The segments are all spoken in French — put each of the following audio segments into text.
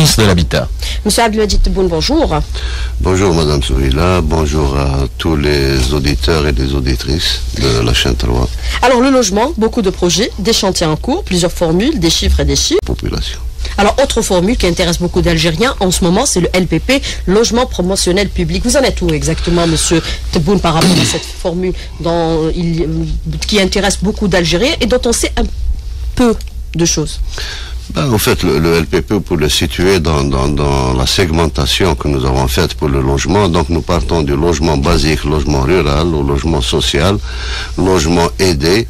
ministre de l'Habitat. Monsieur Abdelmajid Tebboune, bonjour. Bonjour Madame Sourila, bonjour à tous les auditeurs et les auditrices de la chaîne 3. Alors le logement, beaucoup de projets, des chantiers en cours, plusieurs formules, des chiffres et des chiffres. Population. Alors autre formule qui intéresse beaucoup d'Algériens en ce moment, c'est le LPP, logement promotionnel public. Vous en êtes où exactement, Monsieur Tebboune, par rapport à cette formule qui intéresse beaucoup d'Algériens et dont on sait un peu de choses? En fait, le LPP, pour le situer dans la segmentation que nous avons faite pour le logement, donc nous partons du logement basique, logement rural, au logement social, logement aidé,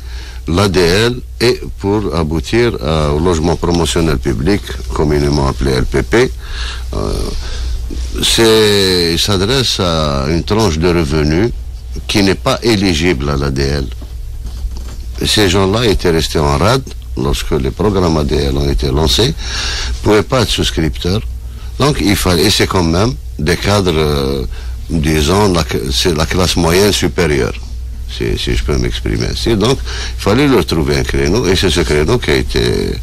l'ADL, et pour aboutir au logement promotionnel public, communément appelé LPP. Il s'adresse à une tranche de revenus qui n'est pas éligible à l'ADL. Ces gens-là étaient restés en rade lorsque les programmes ADL ont été lancés, ne pouvaient pas être souscripteurs. Donc il fallait, et c'est quand même des cadres, disons, c'est la classe moyenne supérieure, si je peux m'exprimer ainsi. Donc il fallait leur trouver un créneau, et c'est ce créneau qui a été,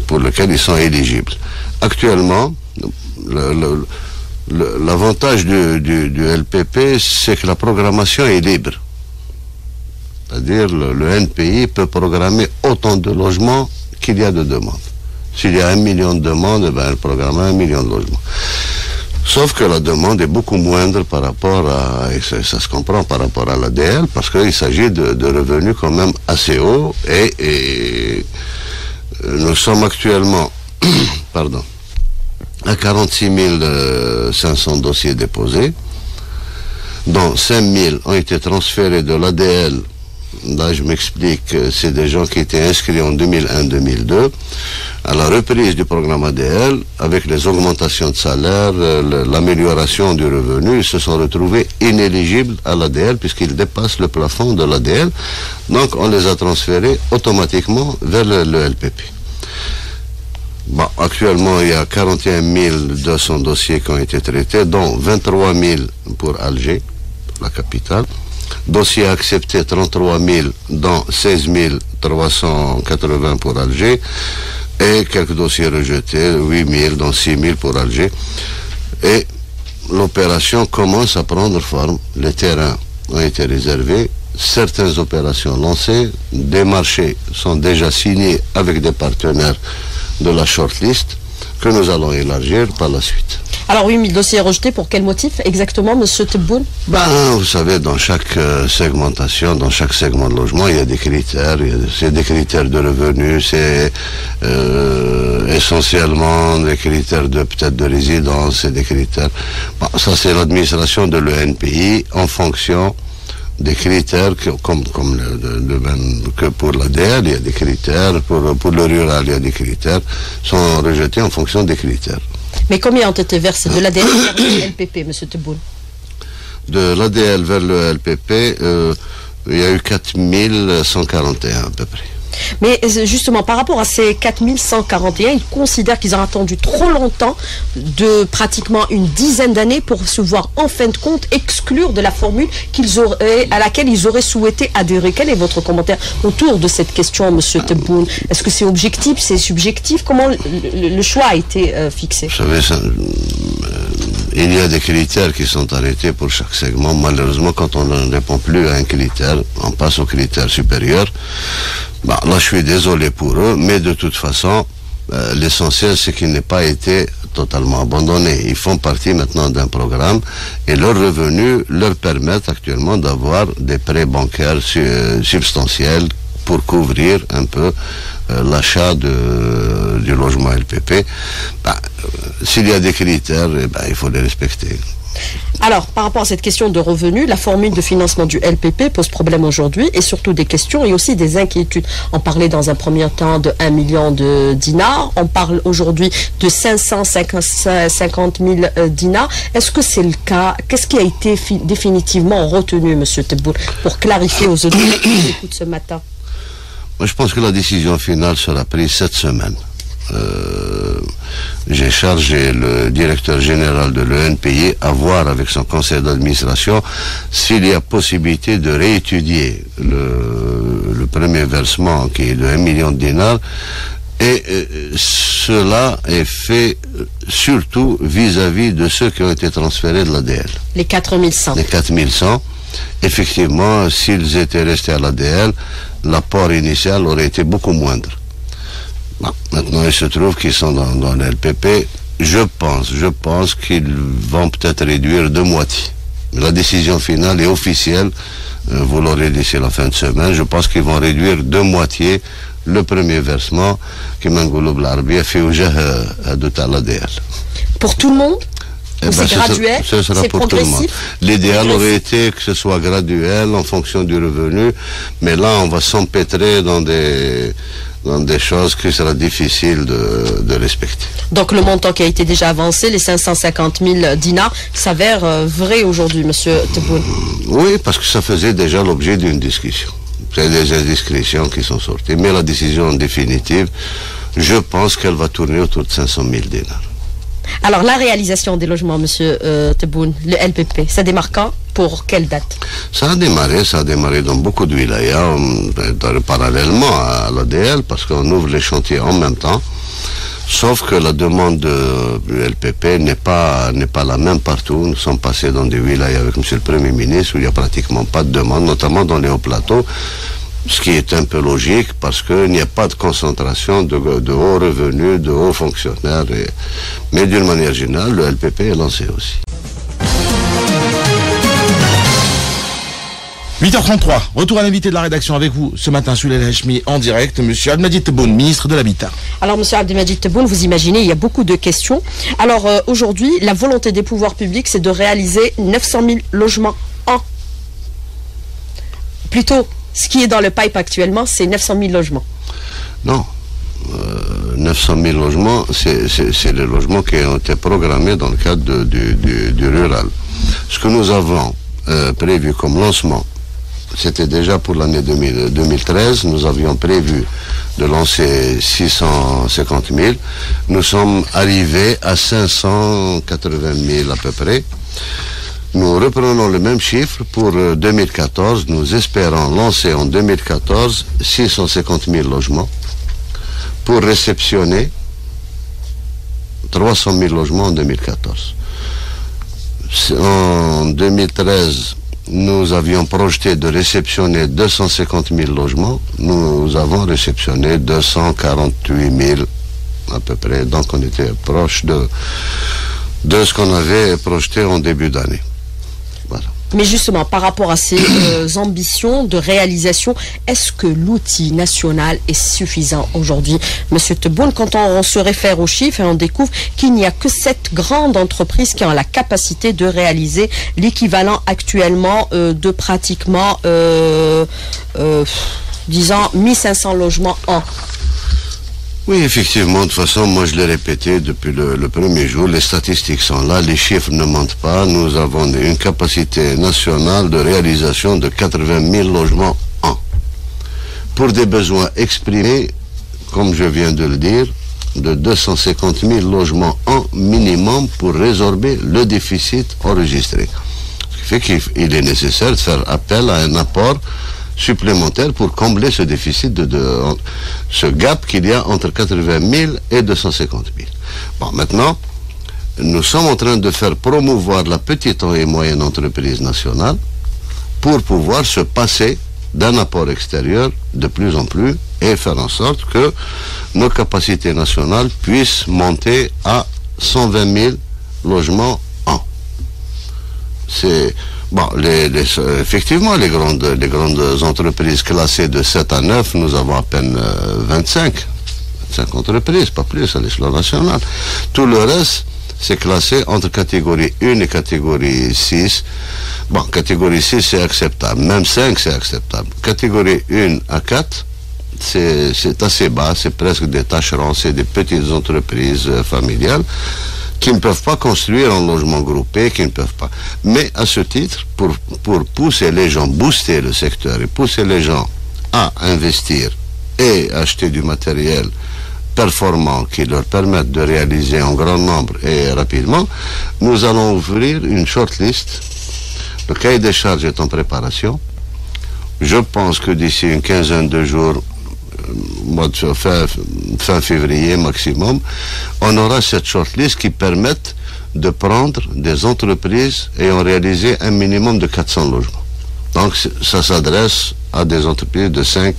pour lequel ils sont éligibles. Actuellement, l'avantage du LPP, c'est que la programmation est libre. C'est-à-dire le NPI peut programmer autant de logements qu'il y a de demandes. S'il y a 1 million de demandes, il programme 1 million de logements. Sauf que la demande est beaucoup moindre par rapport à, et ça se comprend par rapport à l'ADL, parce qu'il s'agit de revenus quand même assez hauts, et nous sommes actuellement à 46 500 dossiers déposés, dont 5 000 ont été transférés de l'ADL. Là, je m'explique, c'est des gens qui étaient inscrits en 2001-2002, à la reprise du programme ADL, avec les augmentations de salaire, l'amélioration du revenu, ils se sont retrouvés inéligibles à l'ADL, puisqu'ils dépassent le plafond de l'ADL. Donc, on les a transférés automatiquement vers le LPP. Bon, actuellement, il y a 41 200 dossiers qui ont été traités, dont 23 000 pour Alger, la capitale. Dossiers acceptés 33 000, dont 16 380 pour Alger, et quelques dossiers rejetés, 8 000, dont 6 000 pour Alger. Et l'opération commence à prendre forme. Les terrains ont été réservés, certaines opérations lancées, des marchés sont déjà signés avec des partenaires de la shortlist que nous allons élargir par la suite. Alors 8 000 dossiers rejetés, pour quel motif exactement, Monsieur Tebboune? Vous savez, dans chaque segmentation, dans chaque segment de logement, il y a des critères. C'est des critères de revenus, c'est essentiellement des critères peut-être de résidence, c'est des critères. Ça, c'est l'administration de l'ENPI en fonction des critères, comme que pour l'ADL, il y a des critères, pour le rural, il y a des critères, sont rejetés en fonction des critères. Mais combien ont été versés de l'ADL vers le LPP, M. Tebboune? De l'ADL vers le LPP, il y a eu 4 141 à peu près. Mais justement, par rapport à ces 4141, ils considèrent qu'ils ont attendu trop longtemps, de pratiquement une dizaine d'années, pour se voir en fin de compte exclure de la formule à laquelle ils auraient souhaité adhérer. Quel est votre commentaire autour de cette question, M. Tebboune? Est-ce que c'est objectif, c'est subjectif? Comment le choix a été fixé? Vous savez, il y a des critères qui sont arrêtés pour chaque segment. Malheureusement, quand on ne répond plus à un critère, on passe au critère supérieur. Là, je suis désolé pour eux, mais de toute façon, l'essentiel, c'est qu'ils n'aient pas été totalement abandonnés. Ils font partie maintenant d'un programme, et leurs revenus leur permettent actuellement d'avoir des prêts bancaires substantiels pour couvrir un peu l'achat du logement LPP. S'il y a des critères, il faut les respecter. Alors, par rapport à cette question de revenus, la formule de financement du LPP pose problème aujourd'hui, et surtout des questions et aussi des inquiétudes. On parlait dans un premier temps de 1 million de dinars, on parle aujourd'hui de 550 000 dinars. Est-ce que c'est le cas? Qu'est-ce qui a été définitivement retenu, M. Tebboune, pour clarifier aux auditeurs qui écoutent ce matin? Moi, je pense que la décision finale sera prise cette semaine. J'ai chargé le directeur général de l'ENPI à voir avec son conseil d'administration s'il y a possibilité de réétudier le premier versement qui est de 1 million de dinars. Et cela est fait surtout vis-à-vis de ceux qui ont été transférés de l'ADL. Les 4100. Les 4100. Effectivement, s'ils étaient restés à l'ADL, l'apport initial aurait été beaucoup moindre. Bon, maintenant, il se trouve qu'ils sont dans le LPP. Je pense qu'ils vont peut-être réduire de moitié. La décision finale est officielle. Vous l'aurez d'ici la fin de semaine. Je pense qu'ils vont réduire de moitié le premier versement qui Mangoulou Blarbi a fait au à l'ADL. Pour tout le monde? C'est graduel? Ce sera pour tout le monde. L'idéal aurait été que ce soit graduel en fonction du revenu, mais là on va s'empêtrer dans des choses qui sera difficile de respecter. Donc le montant qui a été déjà avancé, les 550 000 dinars, s'avère vrai aujourd'hui, Monsieur Tebboune? Oui, parce que ça faisait déjà l'objet d'une discussion. C'est des indiscrétions qui sont sorties. Mais la décision définitive, je pense qu'elle va tourner autour de 500 000 dinars. Alors, la réalisation des logements, Monsieur Tebboune, le LPP, ça démarre quand? Pour quelle date? Ça a démarré dans beaucoup de wilayas, parallèlement à l'ADL, parce qu'on ouvre les chantiers en même temps. Sauf que la demande du LPP n'est pas la même partout. Nous sommes passés dans des wilayas avec M. le Premier ministre où il n'y a pratiquement pas de demande, notamment dans les hauts plateaux, ce qui est un peu logique parce qu'il n'y a pas de concentration de hauts revenus, de hauts fonctionnaires. Mais d'une manière générale, le LPP est lancé aussi. 8h33, retour à l'invité de la rédaction avec vous ce matin sur les Hachmi en direct, Monsieur Abdelmajid Tebboune, ministre de l'Habitat. Alors Monsieur Abdelmajid Tebboune, vous imaginez, il y a beaucoup de questions. Alors aujourd'hui, la volonté des pouvoirs publics, c'est de réaliser 900 000 logements an. Plutôt, ce qui est dans le pipe actuellement, c'est 900 000 logements. Non. 900 000 logements, c'est les logements qui ont été programmés dans le cadre du rural. Ce que nous avons prévu comme lancement, c'était déjà pour l'année 2013, nous avions prévu de lancer 650 000. Nous sommes arrivés à 580 000 à peu près. Nous reprenons le même chiffre pour 2014. Nous espérons lancer en 2014 650 000 logements pour réceptionner 300 000 logements en 2014. En 2013, nous avions projeté de réceptionner 250 000 logements. Nous avons réceptionné 248 000 à peu près. Donc on était proche de ce qu'on avait projeté en début d'année. Voilà. Mais justement, par rapport à ces ambitions de réalisation, est-ce que l'outil national est suffisant aujourd'hui? Monsieur Tebboune, quand on se réfère aux chiffres et on découvre qu'il n'y a que 7 grandes entreprises qui ont la capacité de réaliser l'équivalent actuellement de pratiquement, disons, 1500 logements an. Oui, effectivement, de toute façon, moi je l'ai répété depuis le premier jour, les statistiques sont là, les chiffres ne mentent pas, nous avons une capacité nationale de réalisation de 80 000 logements an. Pour des besoins exprimés, comme je viens de le dire, de 250 000 logements an minimum pour résorber le déficit enregistré. Ce qui fait qu'il est nécessaire de faire appel à un apport supplémentaire pour combler ce déficit, ce gap qu'il y a entre 80 000 et 250 000. Bon, maintenant, nous sommes en train de faire promouvoir la petite et moyenne entreprise nationale pour pouvoir se passer d'un apport extérieur de plus en plus et faire en sorte que nos capacités nationales puissent monter à 120 000 logements an. C'est... Bon, effectivement, les grandes entreprises classées de 7 à 9, nous avons à peine 25 entreprises, pas plus à l'échelon national. Tout le reste, c'est classé entre catégorie 1 et catégorie 6. Bon, catégorie 6, c'est acceptable. Même 5, c'est acceptable. Catégorie 1 à 4, c'est assez bas, c'est presque des tâcherons, c'est des petites entreprises familiales qui ne peuvent pas construire en logement groupé, qui ne peuvent pas. Mais à ce titre, pour pousser les gens, booster le secteur et pousser les gens à investir et acheter du matériel performant qui leur permette de réaliser en grand nombre et rapidement, nous allons ouvrir une shortlist. Le cahier des charges est en préparation. Je pense que d'ici une quinzaine de jours, fin février maximum, on aura cette shortlist qui permette de prendre des entreprises ayant réalisé un minimum de 400 logements. Donc ça s'adresse à des entreprises de 5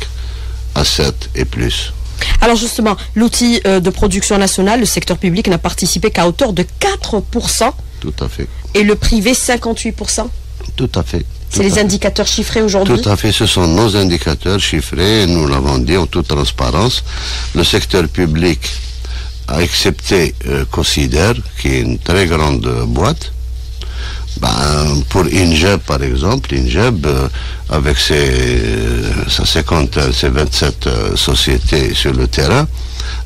à 7 et plus. Alors justement, l'outil de production nationale, le secteur public n'a participé qu'à hauteur de 4%. Tout à fait. Et le privé, 58%. Tout à fait. C'est les indicateurs chiffrés aujourd'hui? Tout à fait, ce sont nos indicateurs chiffrés, nous l'avons dit en toute transparence. Le secteur public a accepté Consider, qui est une très grande boîte. Pour INGEB, par exemple, INGEB, avec ses 27 sociétés sur le terrain,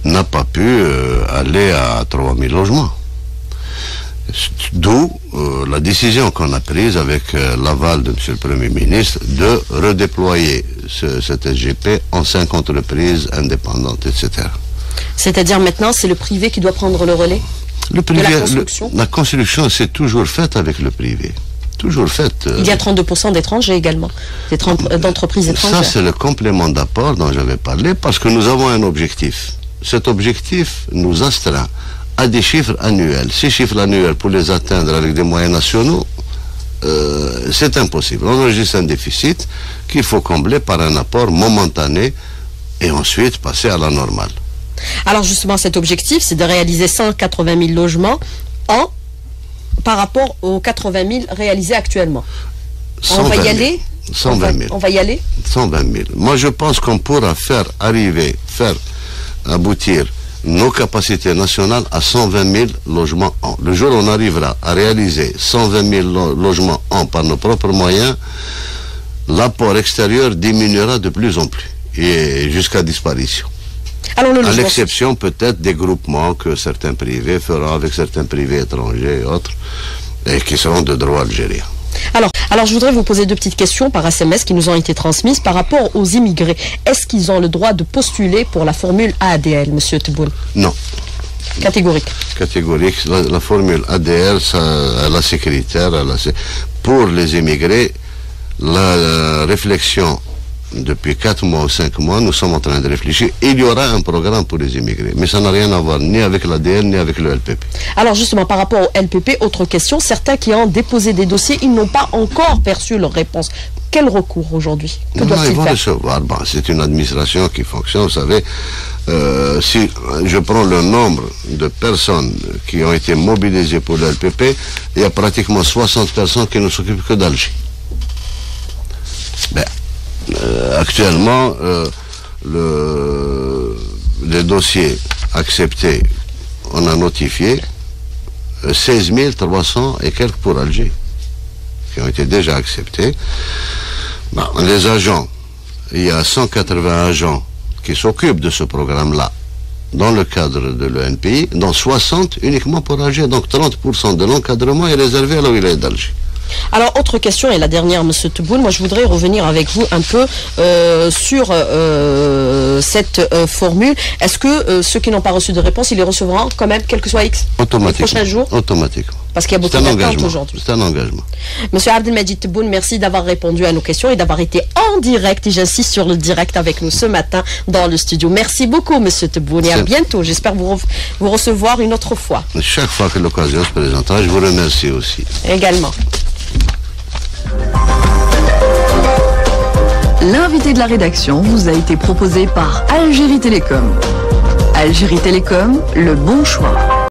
n'a pas pu aller à 3000 logements. D'où la décision qu'on a prise avec l'aval de M. le Premier ministre de redéployer cet SGP en 5 entreprises indépendantes, etc. C'est-à-dire maintenant, c'est le privé qui doit prendre le relais le privé, de la construction? La construction, c'est toujours faite avec le privé. Toujours faite. Il y a 32% d'étrangers également, d'entreprises étrangères. Ça, c'est le complément d'apport dont j'avais parlé, parce que nous avons un objectif. Cet objectif nous astreint à des chiffres annuels. Ces chiffres annuels, pour les atteindre avec des moyens nationaux, c'est impossible. On enregistre un déficit qu'il faut combler par un apport momentané et ensuite passer à la normale. Alors justement, cet objectif, c'est de réaliser 180 000 logements par rapport aux 80 000 réalisés actuellement. On va y aller? 120 000. On va y aller? 120 000. Moi, je pense qu'on pourra faire aboutir nos capacités nationales à 120 000 logements an. Le jour où on arrivera à réaliser 120 000 logements an par nos propres moyens, l'apport extérieur diminuera de plus en plus, et jusqu'à disparition. Alors, à l'exception peut-être des groupements que certains privés feront avec certains privés étrangers et autres, et qui seront de droit algérien. Alors, je voudrais vous poser 2 petites questions par SMS qui nous ont été transmises par rapport aux immigrés. Est-ce qu'ils ont le droit de postuler pour la formule ADL, M. Tebboune? Non. Catégorique. Catégorique. La formule ADL, elle est sécuritaire. Pour les immigrés, la réflexion, depuis 4 mois ou 5 mois, nous sommes en train de réfléchir. Il y aura un programme pour les immigrés, mais ça n'a rien à voir ni avec l'ADL ni avec le LPP. Alors justement, par rapport au LPP, autre question, certains qui ont déposé des dossiers, ils n'ont pas encore perçu leur réponse. Quel recours aujourd'hui? Que doivent-ils faire? Recevoir. C'est une administration qui fonctionne, vous savez. Si je prends le nombre de personnes qui ont été mobilisées pour le LPP, il y a pratiquement 60 personnes qui ne s'occupent que d'Alger. Actuellement, les dossiers acceptés, on a notifié 16 300 et quelques pour Alger, qui ont été déjà acceptés. Les agents, il y a 180 agents qui s'occupent de ce programme-là dans le cadre de l'ENPI, dont 60 uniquement pour Alger. Donc 30% de l'encadrement est réservé à la wilaya d'Alger. Alors, autre question, et la dernière, M. Tebboune, moi je voudrais revenir avec vous un peu sur cette formule. Est-ce que ceux qui n'ont pas reçu de réponse, ils les recevront quand même, quel que soit X, les prochains jours? Automatiquement. Parce qu'il y a beaucoup d'attentes aujourd'hui. C'est un engagement. Monsieur Abdelmajid Tebboune, merci d'avoir répondu à nos questions et d'avoir été en direct, et j'insiste sur le direct avec nous ce matin dans le studio. Merci beaucoup, Monsieur Tebboune, et à bientôt. J'espère vous recevoir une autre fois. Chaque fois que l'occasion se présentera, je vous remercie aussi. Également. L'invité de la rédaction vous a été proposé par Algérie Télécom. Algérie Télécom, le bon choix.